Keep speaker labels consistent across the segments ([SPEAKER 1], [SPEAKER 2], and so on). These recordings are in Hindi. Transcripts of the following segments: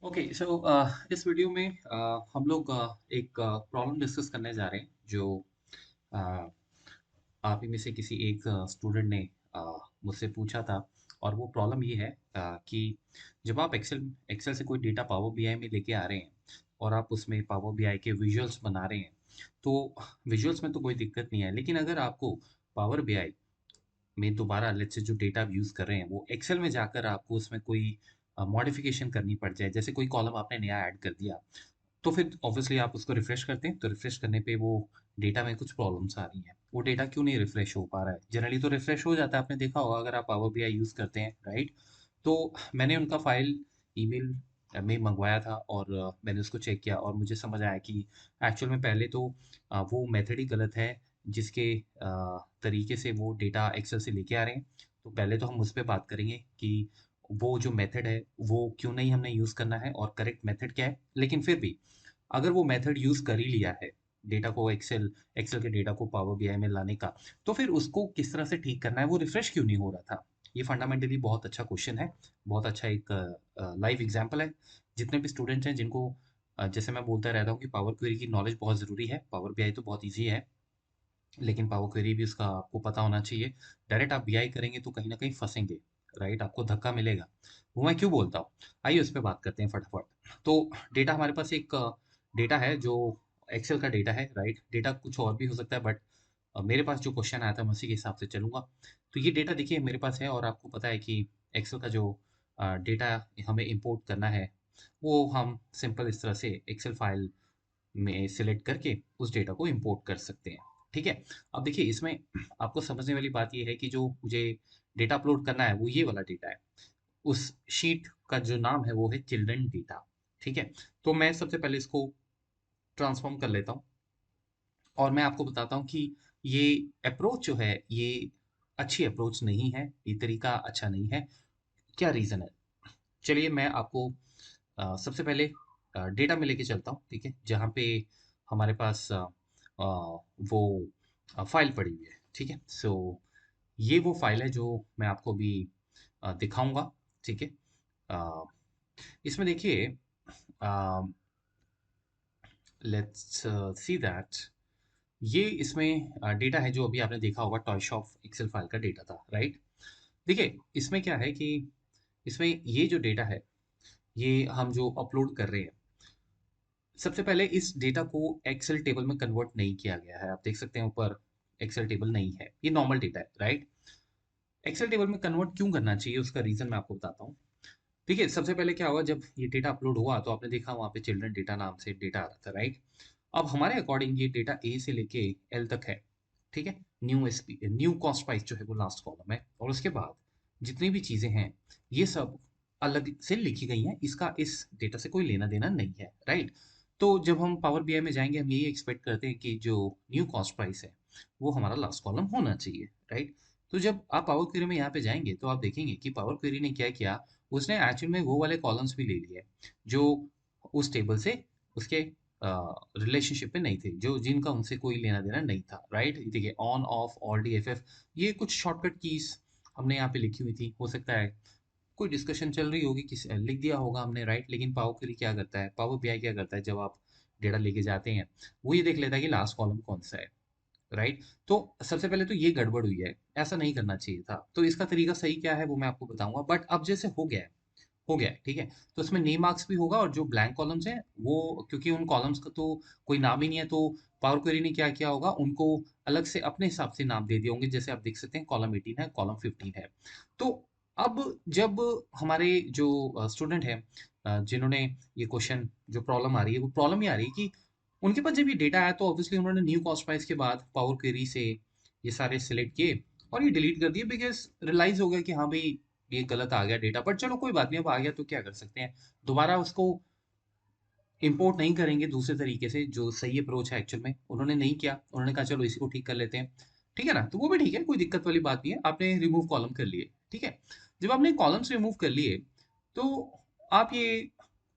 [SPEAKER 1] ओके सो इस वीडियो में हम लोग एक प्रॉब्लम डिस्कस करने जा रहे हैं जो uh, आप ही में से किसी एक स्टूडेंट ने मुझसे पूछा था। और वो प्रॉब्लम ये है कि जब आप एक्सेल एक्सेल से कोई डेटा पावर बीआई में लेके आ रहे हैं और आप उसमें पावर बीआई के विजुअल्स बना रहे हैं, तो विजुअल्स में तो कोई दिक्कत नहीं है, लेकिन अगर आपको पावर बीआई में दोबारा लेट्स से जो डेटा आप यूज़ कर रहे हैं वो एक्सेल में जाकर आपको उसमें कोई मॉडिफिकेशन करनी पड़ जाए, जैसे कोई कॉलम आपने नया ऐड कर दिया, तो फिर ऑब्वियसली आप उसको रिफ्रेश करते हैं, तो रिफ्रेश करने पे वो डेटा में कुछ प्रॉब्लम्स आ रही हैं। वो डेटा क्यों नहीं रिफ्रेश हो पा रहा है? जनरली तो रिफ्रेश हो जाता है, आपने देखा होगा अगर आप पावर बीआई यूज़ करते हैं, राइट? तो मैंने उनका फाइल ईमेल में मंगवाया था और मैंने उसको चेक किया और मुझे समझ आया कि एक्चुअल में पहले तो वो मेथड ही गलत है जिसके तरीके से वो डेटा एक्सेल से लेके आ रहे हैं। तो पहले तो हम उस पे बात करेंगे कि वो जो मेथड है वो क्यों नहीं हमने यूज़ करना है और करेक्ट मेथड क्या है। लेकिन फिर भी अगर वो मेथड यूज़ कर ही लिया है डेटा को एक्सेल एक्सेल के डेटा को पावर बीआई में लाने का, तो फिर उसको किस तरह से ठीक करना है, वो रिफ्रेश क्यों नहीं हो रहा था? ये फंडामेंटली बहुत अच्छा क्वेश्चन है। बहुत अच्छा एक लाइव एग्जांपल है। जितने भी स्टूडेंट्स हैं जिनको जैसे मैं बोलता रहता हूँ कि पावर क्वेरी की नॉलेज बहुत ज़रूरी है, पावर बीआई तो बहुत ईजी है, लेकिन पावर क्वेरी भी उसका आपको पता होना चाहिए। डायरेक्ट आप बीआई करेंगे तो कहीं ना कहीं फंसेंगे, राइट? आपको धक्का मिलेगा। वो मैं क्यों बोलता हूँ, आइए उस पर बात करते हैं फटाफट। तो डेटा हमारे पास एक डेटा है जो एक्सेल का डेटा है, राइट? डेटा कुछ और भी हो सकता है, बट मेरे पास जो क्वेश्चन आया था मैं उसी के हिसाब से चलूंगा। तो ये डेटा देखिए मेरे पास है और आपको पता है कि एक्सेल का जो डेटा हमें इंपोर्ट करना है वो हम सिंपल इस तरह से एक्सेल फाइल में सिलेक्ट करके उस डेटा को इंपोर्ट कर सकते हैं। ठीक है? अब देखिए इसमें आपको समझने वाली बात ये है कि जो मुझे डेटा अपलोड करना है वो ये वाला डेटा है। उस शीट का जो नाम है वो है चिल्ड्रन डेटा। ठीक है? तो मैं सबसे पहले इसको ट्रांसफॉर्म कर लेता हूँ और मैं आपको बताता हूँ कि ये अप्रोच जो है ये अच्छी अप्रोच नहीं है, ये तरीका अच्छा नहीं है। क्या रीज़न है? चलिए मैं आपको सबसे पहले डेटा में लेके चलता हूँ, ठीक है? जहाँ पे हमारे पास वो फाइल पड़ी हुई है, ठीक है? सो ये वो फाइल है जो मैं आपको अभी दिखाऊंगा, ठीक है? अ, इसमें देखिए, लेट्स सी दैट ये इसमें डेटा है जो अभी आपने देखा होगा, टॉय शॉप एक्सेल फाइल का डेटा था, राइट? देखिए इसमें क्या है कि इसमें ये जो डेटा है ये हम जो अपलोड कर रहे हैं, सबसे पहले इस डेटा को एक्सेल टेबल में कन्वर्ट नहीं किया गया है। आप देख सकते हैं ऊपर एक्सेल टेबल नहीं है, ये नॉर्मल डेटा है, राइट? एक्सेल टेबल में कन्वर्ट क्यों करना चाहिए उसका रीजन मैं आपको बताता हूँ। देखिए सबसे पहले क्या हुआ, जब ये डेटा अपलोड हुआ तो आपने देखा वहाँ पे चिल्ड्रन डेटा नाम से डेटा आ रहा था, राइट? अब हमारे अकॉर्डिंग ये डेटा ए से लेके एल तक है, ठीक है? New S P new cost price जो है वो लास्ट कॉलम है, और उसके बाद जितनी भी चीज़ें हैं ये सब अलग से लिखी गई हैं, इसका इस डेटा से कोई लेना देना नहीं है, राइट? तो जब हम पावर बीआई में जाएंगे हम यही एक्सपेक्ट करते हैं कि जो न्यू कॉस्ट प्राइस है वो हमारा लास्ट कॉलम होना चाहिए, राइट? तो जब आप पावर क्वेरी में यहाँ पे जाएंगे तो आप देखेंगे कि पावर क्वेरी ने क्या किया, उसने एक्चुअल में वो वाले कॉलम्स भी ले लिए जो उस टेबल से उसके रिलेशनशिप में नहीं थे, जो जिनका उनसे कोई लेना देना नहीं था, राइट? देखिए on off all D F F, ये कुछ शॉर्टकट कीज हमने यहाँ पे लिखी हुई थी। हो सकता है कोई डिस्कशन चल रही होगी, किस लिख दिया होगा हमने, राइट? लेकिन पावर क्वेरी क्या करता है, पावर बीआई क्या करता है, जब आप डेटा लेके जाते हैं वो ये देख लेता है कि लास्ट कॉलम कौन सा है, राइट? तो सबसे पहले तो ये गड़बड़ हुई है, ऐसा नहीं करना चाहिए था। तो इसका तरीका सही क्या है वो मैं आपको बताऊंगा, बट अब जैसे हो गया है, ठीक है? तो उसमें नेम मार्क्स भी होगा और जो ब्लैंक कॉलम्स हैं वो, क्योंकि उन कॉलम्स का तो कोई नाम ही नहीं है, तो पावर क्वेरी ने क्या किया होगा, उनको अलग से अपने हिसाब से नाम दे दिए होंगे। जैसे आप देख सकते हैं कॉलम 18 है, कॉलम 15 है। तो अब जब हमारे जो स्टूडेंट हैं, जिन्होंने ये क्वेश्चन, जो प्रॉब्लम आ रही है वो प्रॉब्लम ये आ रही है कि उनके पास जब ये डेटा आया तो ऑब्वियसली उन्होंने न्यू कॉस्ट प्राइस के बाद पावर क्वेरी से ये सारे सिलेक्ट किए और ये डिलीट कर दिए, बिकॉज रियलाइज हो गया कि हाँ भाई ये गलत आ गया डेटा। बट चलो कोई बात नहीं, अब आ गया तो क्या कर सकते हैं, दोबारा उसको इंपोर्ट नहीं करेंगे दूसरे तरीके से। जो सही अप्रोच है एक्चुअल में उन्होंने नहीं किया, उन्होंने कहा चलो इसी को ठीक कर लेते हैं, ठीक है ना? तो वो भी ठीक है, कोई दिक्कत वाली बात नहीं है। आपने रिमूव कॉलम कर लिए, ठीक है? जब आपने कॉलम्स रिमूव कर लिए तो आप ये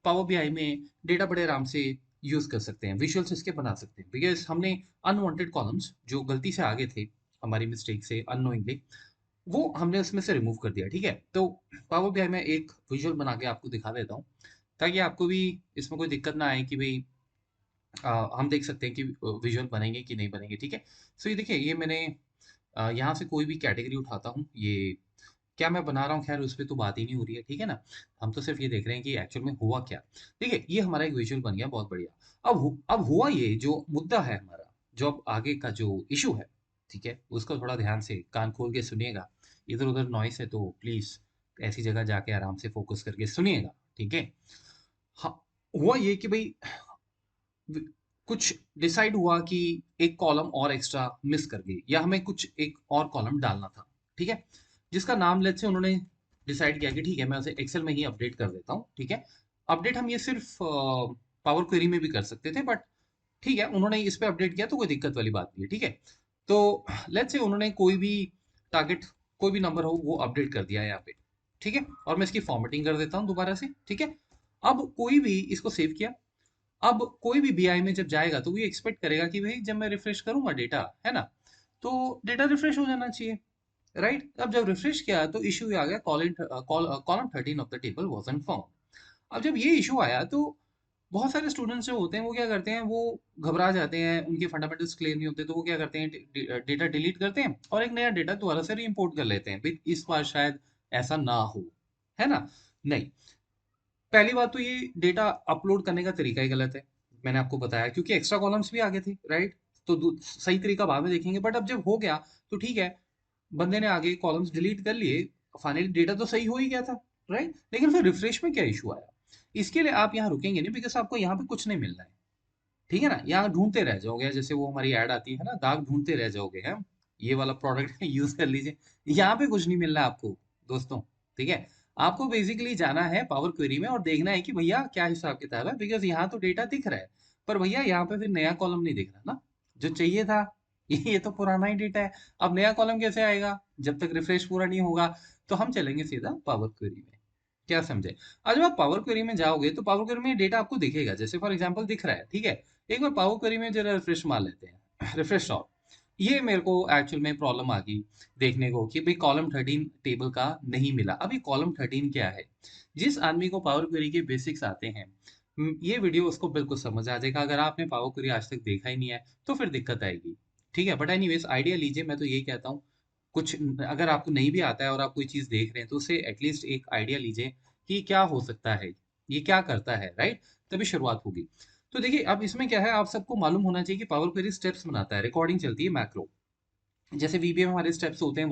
[SPEAKER 1] पावर बीआई में डेटा बड़े आराम से यूज कर सकते हैं, विजुअल्स इसके बना सकते हैं, बिकॉज हमने अनवांटेड कॉलम्स जो गलती से आगे थे, हमारी मिस्टेक से अननोइंगली, वो हमने उसमें से रिमूव कर दिया, ठीक है? तो पावर बीआई में एक विजुअल बना के आपको दिखा देता हूँ ताकि आपको भी इसमें कोई दिक्कत ना आए कि भाई हम देख सकते हैं कि विजुअल बनेंगे कि नहीं बनेंगे, ठीक है। सो ये देखिए, ये मैंने यहाँ से कोई भी कैटेगरी उठाता हूँ, ये क्या मैं बना रहा हूँ, खैर उस पे तो बात ही नहीं हो रही है, ठीक है ना। हम तो सिर्फ ये देख रहे हैं कि एक्चुअल में हुआ क्या। देखिए, ये हमारा एक विजुअल बन गया, बहुत बढ़िया। अब हुआ ये जो मुद्दा है हमारा, जो अब आगे का जो इशू है, ठीक है, उसको थोड़ा ध्यान से कान खोल के सुनिएगा। इधर उधर नॉइस है तो प्लीज ऐसी जगह जाके आराम से फोकस करके सुनिएगा, ठीक है। हाँ, हुआ ये कि भाई कुछ डिसाइड हुआ कि एक कॉलम और एक्स्ट्रा मिस कर गई, या हमें कुछ एक और कॉलम डालना था, ठीक है, जिसका नाम लेट से उन्होंने डिसाइड किया कि ठीक है मैं उसे एक्सेल में ही अपडेट कर देता हूँ, ठीक है। अपडेट हम ये सिर्फ पावर क्वेरी में भी कर सकते थे, बट ठीक है, उन्होंने इस पे अपडेट किया तो कोई दिक्कत वाली बात नहीं है, ठीक है। तो लेट्स से उन्होंने कोई भी टारगेट, कोई भी नंबर हो वो अपडेट कर दिया है यहाँ पे, ठीक है, और मैं इसकी फॉर्मेटिंग कर देता हूँ दोबारा से, ठीक है। अब कोई भी इसको सेव किया, अब कोई भी बीआई में जब जाएगा तो वो एक्सपेक्ट करेगा कि भाई जब मैं रिफ्रेश करूंगा डेटा, है ना, तो डेटा रिफ्रेश हो जाना चाहिए, राइट। अब जब रिफ्रेश किया तो इशू आ गया, column 13 of the table wasn't found. अब जब ये इशू आया तो बहुत सारे स्टूडेंट्स जो होते हैं वो क्या करते हैं, वो घबरा जाते हैं, उनके फंडामेंटल्स क्लियर नहीं होते, तो वो क्या करते हैं, डेटा डिलीट करते हैं और एक नया डेटा दोबारा से री इंपोर्ट कर लेते हैं, भाई इस बार शायद ऐसा ना हो, है ना। नहीं, पहली बात तो ये डेटा अपलोड करने का तरीका ही गलत है, मैंने आपको बताया, क्योंकि एक्स्ट्रा कॉलम्स भी आगे थे, राइट। तो सही तरीका बाद में देखेंगे, बट अब जब हो गया तो ठीक है, बंदे ने आगे कॉलम्स डिलीट कर लिए, फाइनली डेटा तो सही हो ही गया था, राइट। लेकिन फिर रिफ्रेश में क्या इशू आया, इसके लिए आप यहाँ रुकेंगे नहीं, बिकॉज आपको यहाँ पे कुछ नहीं मिलना है, ठीक है ना। यहाँ ढूंढते रह जाओगे, जैसे वो हमारी ऐड आती है ना, दाग ढूंढते रह जाओगे, हैं, ये वाला प्रोडक्ट यूज कर लीजिए, यहाँ पे कुछ नहीं मिलना है आपको दोस्तों, ठीक है। आपको बेसिकली जाना है पावर क्वेरी में और देखना है कि भैया क्या हिसाब किताब है, बिकॉज यहाँ तो डेटा दिख रहा है, पर भैया यहाँ पे फिर नया कॉलम नहीं दिख रहा ना, जो चाहिए था। ये तो पुराना ही डेटा है, अब नया कॉलम कैसे आएगा जब तक रिफ्रेश पूरा नहीं होगा। तो हम चलेंगे सीधा पावर क्वेरी में, क्या समझे। आज जब आप पावर क्वेरी में जाओगे तो पावर क्वेरी में डेटा आपको दिखेगा, जैसे फॉर एग्जांपल दिख रहा है, ठीक है। एक बार पावर क्वेरी में जरा रिफ्रेश मार लेते हैं, रिफ्रेश ऑल। ये मेरे को एक्चुअल में प्रॉब्लम आ गई देखने को कि भाई कॉलम 13 टेबल का नहीं मिला। अभी कॉलम 13 क्या है, जिस आदमी को पावर क्वेरी के बेसिक्स आते हैं, ये वीडियो उसको बिल्कुल समझ आ जाएगा। अगर आपने पावर क्वेरी आज तक देखा ही नहीं है तो फिर दिक्कत आएगी, ठीक है। बट एनीवेज आइडिया लीजिए, मैं तो यही कहता हूँ, कुछ अगर आपको नहीं भी आता है और आप कोई चीज देख रहे हैं तो उसे एटलीस्ट एक आइडिया लीजिए कि क्या हो सकता है, ये क्या करता है, राइट। तभी शुरुआत होगी। तो देखिए, अब इसमें क्या है, आप सबको मालूम होना चाहिए कि पावर क्वेरी स्टेप्स बनाता है, रिकॉर्डिंग चलती है मैक्रो, जैसे वीबीए में हमारे स्टेप्स होते हैं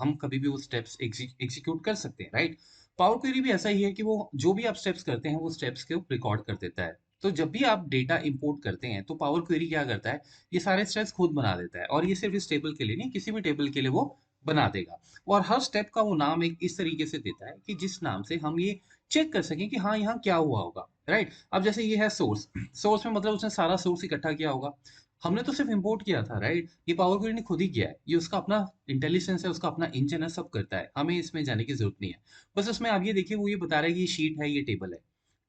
[SPEAKER 1] हम कभी भी वो स्टेप्स एग्जीक्यूट कर सकते हैं, राइट। पावर क्वेरी भी ऐसा ही है कि वो जो भी आप स्टेप्स करते हैं वो स्टेप्स को रिकॉर्ड कर देता है। तो जब भी आप डेटा इंपोर्ट करते हैं तो पावर क्वेरी क्या करता है, ये सारे स्टेप्स खुद बना देता है, और ये सिर्फ इस टेबल के लिए नहीं, किसी भी टेबल के लिए वो बना देगा। और हर स्टेप का वो नाम एक इस तरीके से देता है कि जिस नाम से हम ये चेक कर सकें कि हाँ यहाँ क्या हुआ होगा, राइट। अब जैसे ये है सोर्स, सोर्स में मतलब उसने सारा सोर्स इकट्ठा किया होगा, हमने तो सिर्फ इंपोर्ट किया था, राइट। ये पावर क्वेरी ने खुद ही किया है, ये उसका अपना इंटेलिजेंस है, उसका अपना इंजन है, सब करता है, हमें इसमें जाने की जरूरत नहीं है। बस उसमें आप ये देखिए, वो ये बता रहा है कि ये शीट है, ये टेबल है।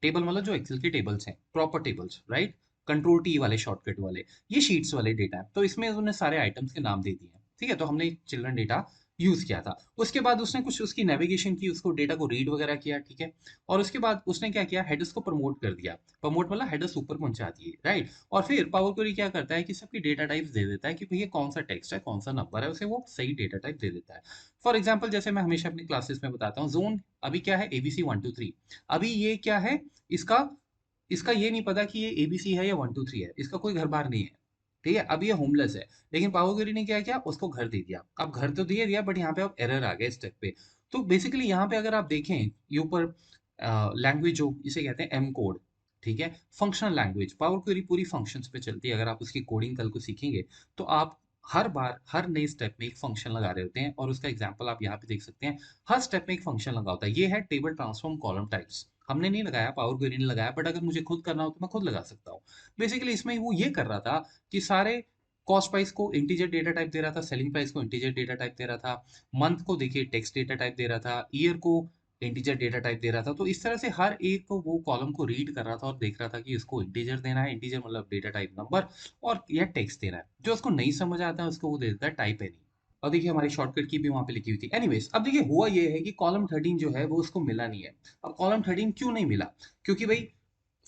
[SPEAKER 1] टेबल मतलब जो एक्सेल के टेबल्स हैं, proper tables, right. Control T वाले शॉर्टकट वाले, ये शीट्स वाले डेटा है, तो इसमें उन्होंने सारे आइटम्स के नाम दे दिए हैं, ठीक है। तो हमने चिल्ड्रन डेटा यूज किया था। उसके बाद उसने कुछ उसकी नेविगेशन की, उसको डेटा को रीड वगैरह किया, ठीक है। और उसके बाद उसने क्या किया, हेडर्स को प्रमोट कर दिया, प्रमोट मतलब हेडर्स ऊपर पहुंचा दिए, राइट। और फिर पावर क्वेरी क्या करता है कि सबकी डेटा टाइप्स दे देता है कि भैया कौन सा टेक्स्ट है, कौन सा नंबर है, उसे वो सही डेटा टाइप दे देता है। फॉर एग्जाम्पल, जैसे मैं हमेशा अपनी क्लासेस में बताता हूँ, जोन अभी क्या है, एबीसी 1 2 3। अभी ये क्या है, इसका इसका ये नहीं पता कि ये एबीसी है या 1 2 3 है, इसका कोई घर बार नहीं है, ठीक है। अब ये होमलेस है, लेकिन पावर क्वेरी ने क्या किया, उसको घर दे दिया। अब घर तो दे दिया, बट यहाँ पे अब एरर आ गया स्टेप पे। तो बेसिकली यहाँ पे अगर आप देखें, ये ऊपर लैंग्वेज जो इसे कहते हैं एम कोड, ठीक है, फंक्शनल लैंग्वेज, पावर क्वेरी पूरी फंक्शंस पे चलती है। अगर आप उसकी कोडिंग कल को सीखेंगे तो आप हर बार हर नए स्टेप में एक फंक्शन लगा रहे होते हैं, और उसका एग्जांपल आप यहाँ पे देख सकते हैं। हर स्टेप में एक फंक्शन लगा होता है, ये है टेबल ट्रांसफॉर्म कॉलम टाइप्स, हमने नहीं लगाया, पावर क्वेरी ने लगाया, बट अगर मुझे खुद करना हो तो मैं खुद लगा सकता हूँ। बेसिकली इसमें वो ये कर रहा था कि सारे कॉस्ट प्राइस को इंटीजर डेटा टाइप दे रहा था, सेलिंग प्राइस को इंटीजर डेटा टाइप दे रहा था, मंथ को देखिए टेक्स्ट डेटा टाइप दे रहा था, ईयर को इंटीजर डेटा टाइप दे रहा था। तो इस तरह से हर एक को वो कॉलम को रीड कर रहा था और देख रहा था कि इसको इंटीजर देना है, इंटीजर मतलब डेटा टाइप नंबर, और या टेक्स्ट देना है। जो उसको नहीं समझ आता है उसको वो दे देता है टाइप एनी। और देखिए हमारी शॉर्टकट की भी वहाँ पे लिखी हुई थी। एनीवेज़ अब देखिए हुआ ये है कि कॉलम 13 जो है वो उसको मिला नहीं है। अब कॉलम 13 क्यों नहीं मिला? क्योंकि भई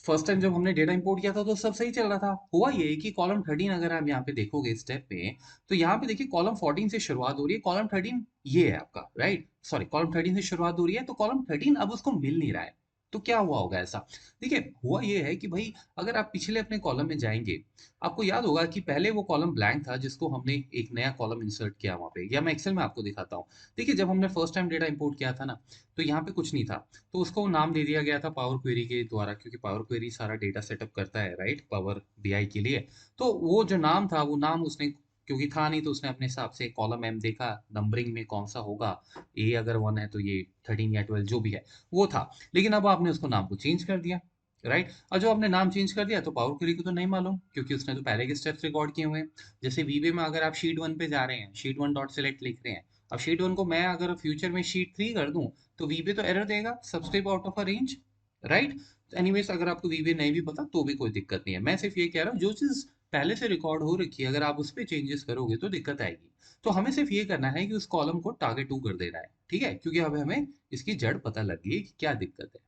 [SPEAKER 1] फर्स्ट टाइम जब हमने डेटा इंपोर्ट किया था तो सब सही चल रहा था। हुआ ये कि कॉलम 13 अगर आप यहाँ पे देखोगे स्टेप में, तो यहाँ पे देखिए कॉलम 14 से शुरुआत हो रही है। कॉलम 13 ये है आपका, राइट? सॉरी, कॉलम 13 से शुरुआत हो रही है, तो कॉलम 13 अब उसको मिल नहीं रहा है। तो क्या हुआ होगा ऐसा? देखिए हुआ ये है कि भाई अगर आप पिछले अपने कॉलम में जाएँगे, आपको याद होगा कि पहले वो कॉलम ब्लैंक था जिसको हमने एक नया कॉलम इंसर्ट किया वहाँ पे, या मैं एक्सेल में आपको दिखाता हूँ। देखिए जब हमने फर्स्ट टाइम डेटा इंपोर्ट किया था ना, तो यहाँ पे कुछ नहीं था। तो उसको नाम दे दिया गया था पावर क्वेरी के द्वारा, क्योंकि पावर क्वेरी सारा डेटा सेटअप करता है, राइट, पावर बीआई के लिए। तो वो जो नाम था, वो नाम उसने, क्योंकि था नहीं, तो उसने अपने हिसाब से कॉलम एम देखा, नंबरिंग में कौन सा होगा, ए अगर 1 है तो ये 13 या 12 जो भी है वो था। लेकिन अब आपने उसको नाम को चेंज कर दिया, राइट? और जो आपने नाम चेंज कर दिया तो पावर क्वेरी को तो नहीं मालूम, क्योंकि उसने तो पहले के स्टेप्स रिकॉर्ड किए हुए हैं। जैसे वीबे में अगर आप शीट 1 पे जा रहे हैं, शीट 1 डॉट सेलेक्ट लिख रहे हैं, अब शीट 1 को मैं अगर फ्यूचर में शीट 3 कर दूं, तो वीबे तो एरर देगा, subscript out of a range, right? Anyways अगर आपको वीबे नहीं भी पता तो भी कोई दिक्कत नहीं है। मैं सिर्फ ये कह रहा हूँ जो चीज़ पहले से रिकॉर्ड हो रखी है, अगर आप उस पर चेंजेस करोगे तो दिक्कत आएगी। तो हमें सिर्फ ये करना है कि उस कॉलम को टारगेट 2 कर देना है, ठीक है? क्योंकि अब हमें इसकी जड़ पता लग गई कि क्या दिक्कत है।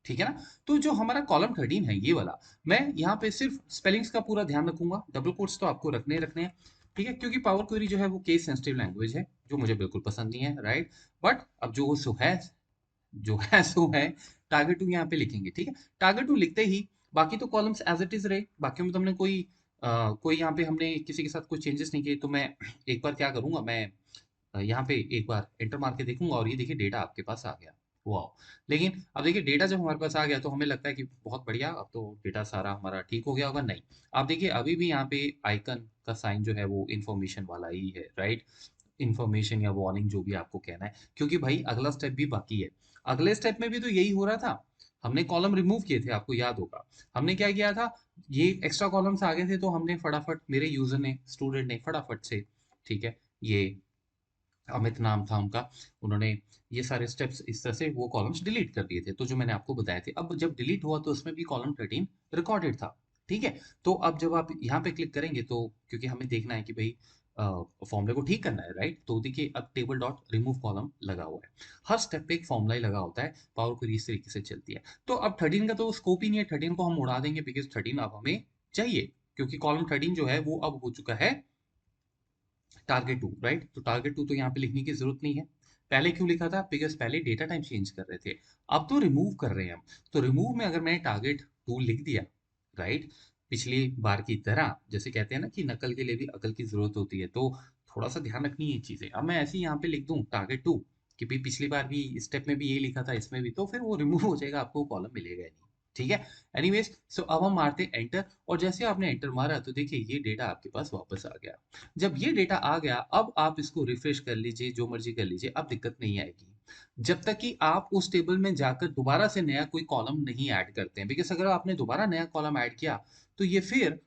[SPEAKER 1] ठीक है ना? तो जो हमारा कॉलम 13 है ये वाला, मैं यहाँ पे सिर्फ स्पेलिंग्स का पूरा ध्यान रखूंगा, डबल कोट्स तो आपको रखने ही रखने हैं, ठीक है? क्योंकि पावर क्वेरी जो है वो केस सेंसिटिव लैंग्वेज है, जो मुझे बिल्कुल पसंद नहीं है, राइट? बट अब जो है सो है, टारगेट टू यहाँ पे लिखेंगे, ठीक है? टारगेट टू लिखते ही बाकी तो कॉलम्स एज इट इज रहे, बाकी में तो हमने कोई यहाँ पे हमने किसी के साथ कोई चेंजेस नहीं किए। तो मैं एक बार क्या करूंगा, मैं यहाँ पे एक बार एंटर मार के देखूंगा, और ये देखिए डेटा आपके पास आ गया। वाह! लेकिन अब देखिए डेटा जब हमारे पास आ गया तो हमें लगता है कि बहुत बढ़िया, अब तो डेटा सारा हमारा ठीक हो गया होगा। नहीं, आप देखिए अभी भी यहाँ पे आइकन का साइन जो है वो इन्फॉर्मेशन वाला ही है, राइट? इन्फॉर्मेशन या वार्निंग जो भी आपको कहना है, क्योंकि भाई अगला स्टेप भी बाकी है। अगले स्टेप में भी तो यही हो रहा था। हमने कॉलम रिमूव किए थे, आपको याद होगा। हमने क्या किया था, ये एक्स्ट्रा कॉलम्स आ गए थे तो हमने फटाफट, मेरे यूजर ने, स्टूडेंट ने फटाफट से, ठीक है, ये अमित नाम था उनका, उन्होंने ये सारे स्टेप्स इस तरह से वो कॉलम्स डिलीट कर दिए थे, तो जो मैंने आपको बताए थे। अब जब डिलीट हुआ तो उसमें भी कॉलम 13 रिकॉर्डेड था, ठीक है? तो अब जब आप यहाँ पे क्लिक करेंगे तो, क्योंकि हमें देखना है कि भाई फॉर्मूले को ठीक करना है, राइट? तो देखिए अब टेबल डॉट रिमूव कॉलम लगा हुआ है। हर स्टेप पे एक फॉर्मूला ही लगा होता है, पावर क्वेरी इस तरीके से चलती है। तो अब 13 का तो स्कोप ही नहीं है, 13 को हम उड़ा देंगे, बिकॉज 13 अब हमें चाहिए, क्योंकि कॉलम 13 जो है वो अब हो चुका है टारगेट टू, राइट? तो टारगेट टू तो यहाँ पे लिखने की जरूरत नहीं है। पहले क्यों लिखा था? बिकॉज पहले डेटा टाइप चेंज कर रहे थे, अब तो रिमूव कर रहे हैं हम। तो रिमूव में अगर मैंने टारगेट टू लिख दिया, राइट, पिछली बार की तरह, जैसे कहते हैं ना कि नकल के लिए भी अकल की जरूरत होती है, तो थोड़ा सा ध्यान रखनी है चीजें। अब मैं ऐसे ही यहाँ पे लिख दूं टारगेट टू, कि भाई पिछली बार भी स्टेप में भी यही लिखा था, इसमें भी, तो फिर वो रिमूव हो जाएगा, आपको कॉलम मिलेगा ही नहीं, ठीक है? एनीवेज, सो अब हम मारते एंटर, और जैसे आपने एंटर मारा तो देखिए ये डेटा आपके पास वापस आ गया। जब ये डेटा आ गया, अब आप इसको रिफ्रेश कर लीजिए, जो मर्जी कर लीजिए, अब दिक्कत नहीं आएगी, जब तक कि आप उस टेबल में जाकर दोबारा से नया कोई कॉलम नहीं ऐड करते हैं। बिकॉज अगर आपने दोबारा नया कॉलम ऐड किया, तो ये फिर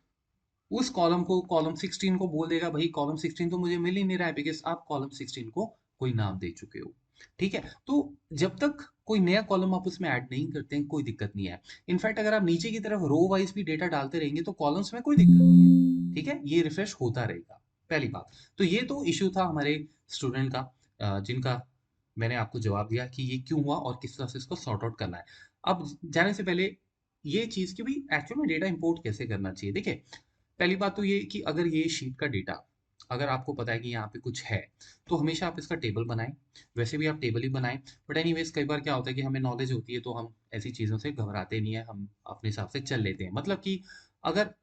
[SPEAKER 1] उस कॉलम को, कॉलम 16 को बोल देगा, भाई कॉलम 16 तो मुझे मिल ही नहीं रहा है, बिकॉज आप कॉलम 16 को कोई नाम दे चुके हो, ठीक है? तो जब तक कोई नया कॉलम आप उसमें ऐड नहीं करते हैं, कोई दिक्कत नहीं है। इनफैक्ट अगर आप नीचे की तरफ रो वाइज भी डेटा डालते रहेंगे तो कॉलम्स में कोई दिक्कत नहीं है, ठीक है? ये रिफ्रेश होता रहेगा, पहली बात। तो ये तो इश्यू था हमारे स्टूडेंट का, जिनका मैंने आपको जवाब दिया कि ये क्यों हुआ और किस तरह से इसको सॉर्ट आउट करना है। अब जाने से पहले ये चीज कि भाई एक्चुअल में डेटा इंपोर्ट कैसे करना चाहिए, देखिए पहली बात तो ये कि अगर ये शीट का डेटा, अगर आपको पता है कि यहाँ पे कुछ है, तो हमेशा आप इसका टेबल बनाएं। वैसे भी आप टेबल ही बनाएं, बट एनीवेज कई बार क्या होता है कि हमें नॉलेज होती है तो हम ऐसी चीज़ों से घबराते नहीं है, हम अपने हिसाब से चल लेते हैं। मतलब कि अगर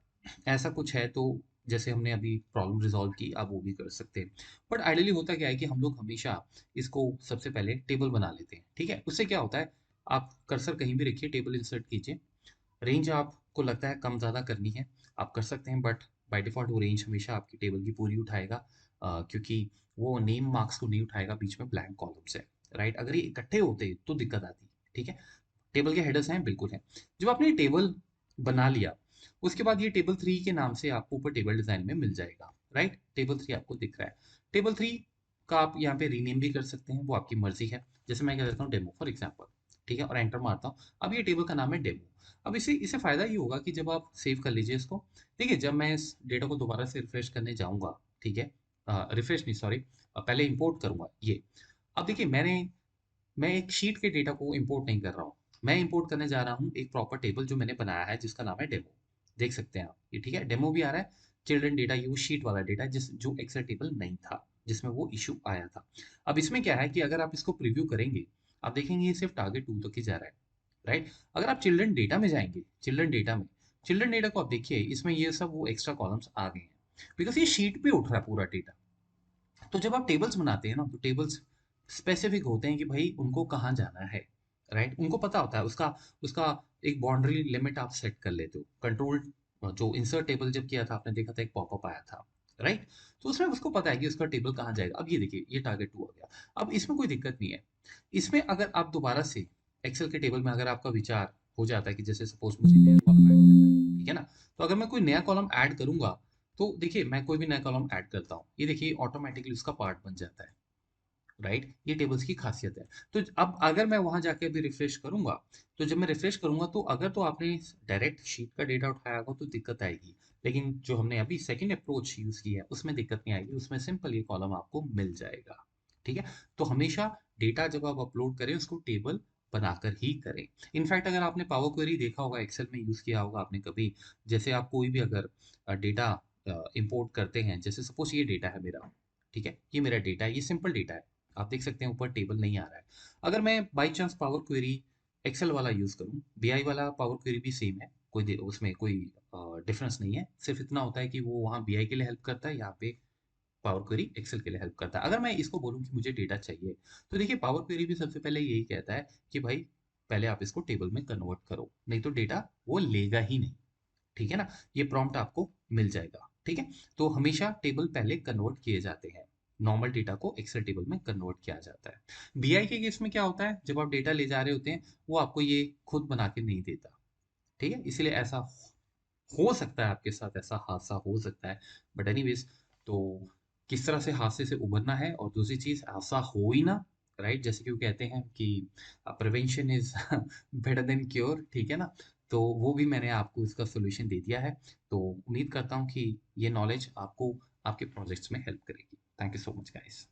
[SPEAKER 1] ऐसा कुछ है तो, जैसे हमने अभी प्रॉब्लम रिजॉल्व की, आप वो भी कर सकते हैं। बट आइडियली होता क्या है कि हम लोग हमेशा इसको सबसे पहले टेबल बना लेते हैं, ठीक है? उससे क्या होता है, आप कर्सर कहीं भी रखिए, टेबल इंसर्ट कीजिए, रेंज आपको लगता है कम ज़्यादा करनी है, आप कर सकते हैं, बट बाय डिफ़ॉल्ट वो रेंज हमेशा आपकी टेबल की पूरी उठाएगा, क्योंकि वो नेम मार्क्स को नहीं उठाएगा बीच में ब्लैंक कॉलम से, राइट? अगर ये इकट्ठे होते तो दिक्कत आती, ठीक है? टेबल के हेडर्स हैं, बिल्कुल हैं। जब आपने टेबल बना लिया, उसके बाद ये टेबल 3 के नाम से आपको ऊपर टेबल डिज़ाइन में मिल जाएगा, राइट? टेबल 3 आपको दिख रहा है। टेबल 3 का आप यहाँ पे रीनेम भी कर सकते हैं, वो आपकी मर्ज़ी है। जैसे मैं कह देता हूँ डेमो फॉर एग्ज़ाम्पल, ठीक है? और एंटर मारता हूँ। अब ये टेबल का नाम है डेमो। अब इससे इससे फ़ायदा ये होगा कि जब आप सेव कर लीजिए इसको, देखिए जब मैं इस डेटा को दोबारा से रिफ्रेश करने जाऊँगा, ठीक है? रिफ्रेश नहीं, सॉरी, पहले इंपोर्ट करूंगा ये। अब देखिए मैं एक शीट के डेटा को इंपोर्ट नहीं कर रहा हूँ। मैं इंपोर्ट करने जा रहा हूँ एक प्रॉपर टेबल जो मैंने बनाया है जिसका नाम है डेमो। देख सकते हैं आप ये, ठीक है, डेमो भी आ रहा है। चिल्ड्रन डेटा, ये वो शीट वाला डेटा है जिस जो एक्सेल टेबल नहीं था, जिसमें वो इशू आया था। अब इसमें क्या है कि अगर आप इसको प्रीव्यू करेंगे, आप देखेंगे ये सिर्फ टारगेट 2 तक ही जा रहा है, राइट। अगर आप चिल्ड्रन डेटा में जाएंगे, चिल्ड्रन डेटा को आप देखिए, इसमें ये सब वो एक्स्ट्रा कॉलम्स आ गए हैं बिकॉज ये शीट पे उठ रहा है पूरा डेटा। तो जब आप टेबल्स बनाते हैं ना, तो टेबल्स स्पेसिफिक होते हैं कि भाई उनको कहाँ जाना है, राइट। उनको पता होता है उसका उसका एक बाउंड्री लिमिट आप सेट कर लेते हो। कंट्रोल जो इंसर्ट टेबल जब किया था, आपने देखा था एक पॉपअप आया था, राइट। तो उसमें उसको पता है कि उसका टेबल कहाँ जाएगा। अब ये देखिए, ये टारगेट 2 हो गया। अब इसमें कोई दिक्कत नहीं है। इसमें अगर आप दोबारा से एक्सेल के टेबल में अगर आपका विचार हो जाता है कि जैसे सपोज मुझे नया कॉलम ऐड करना है, ठीक है ना। तो अगर मैं कोई नया कॉलम ऐड करूंगा, तो देखिए मैं कोई भी नया कॉलम ऐड करता हूँ, ये देखिए ऑटोमेटिकली उसका पार्ट बन जाता है, राइट। ये टेबल्स की खासियत है। तो अब अगर मैं वहां जाके अभी रिफ्रेश करूंगा, तो जब मैं रिफ्रेश करूंगा, तो अगर तो आपने डायरेक्ट शीट का डेटा उठाया होगा तो दिक्कत आएगी। लेकिन जो हमने अभी सेकंड अप्रोच यूज की है उसमें दिक्कत नहीं आएगी, उसमें सिंपल ये कॉलम आपको मिल जाएगा, ठीक है। तो हमेशा डेटा जब आप अपलोड करें उसको टेबल बनाकर ही करें। इनफैक्ट अगर आपने पावर क्वेरी देखा होगा, एक्सेल में यूज किया होगा आपने कभी, जैसे आप कोई भी अगर डेटा इंपोर्ट करते हैं, जैसे सपोज ये डेटा है मेरा, ठीक है, ये मेरा डेटा है, ये सिंपल डेटा है, आप देख सकते हैं ऊपर टेबल नहीं आ रहा है। अगर मैं by chance power query Excel वाला यूज़ करूँ, बीआई वाला पावर क्वेरी भी सेम है, उसमें कोई डिफरेंस नहीं है। सिर्फ इतना होता है कि वो वहाँ बीआई के लिए हेल्प करता है, यहाँ पे पावर क्वेरी एक्सेल के लिए हेल्प करता है। अगर मैं इसको बोलूँ कि मुझे डेटा चाहिए, तो देखिए पावर क्वेरी भी सबसे पहले यही कहता है कि भाई पहले आप इसको टेबल में कन्वर्ट करो, नहीं तो डेटा वो लेगा ही नहीं, ठीक है ना। ये प्रॉम्प्ट आपको मिल जाएगा, ठीक है। तो हमेशा टेबल पहले कन्वर्ट किए जाते हैं, नॉर्मल डेटा को एक्सेल टेबल में कन्वर्ट किया जाता है। बीआई के केस में क्या होता है, जब आप डेटा ले जा रहे होते हैं, वो आपको ये खुद बना के नहीं देता, ठीक है। इसीलिए ऐसा हो सकता है, आपके साथ ऐसा हादसा हो सकता है। बट एनीवेज, तो किस तरह से हादसे से उभरना है, और दूसरी चीज ऐसा हो ही ना, राइट। जैसे कि वो कहते हैं कि prevention is better than cure, ठीक है ना। तो वो भी मैंने आपको इसका सोल्यूशन दे दिया है। तो उम्मीद करता हूँ कि ये नॉलेज आपको आपके प्रोजेक्ट्स में हेल्प करेगी। Thank you so much guys.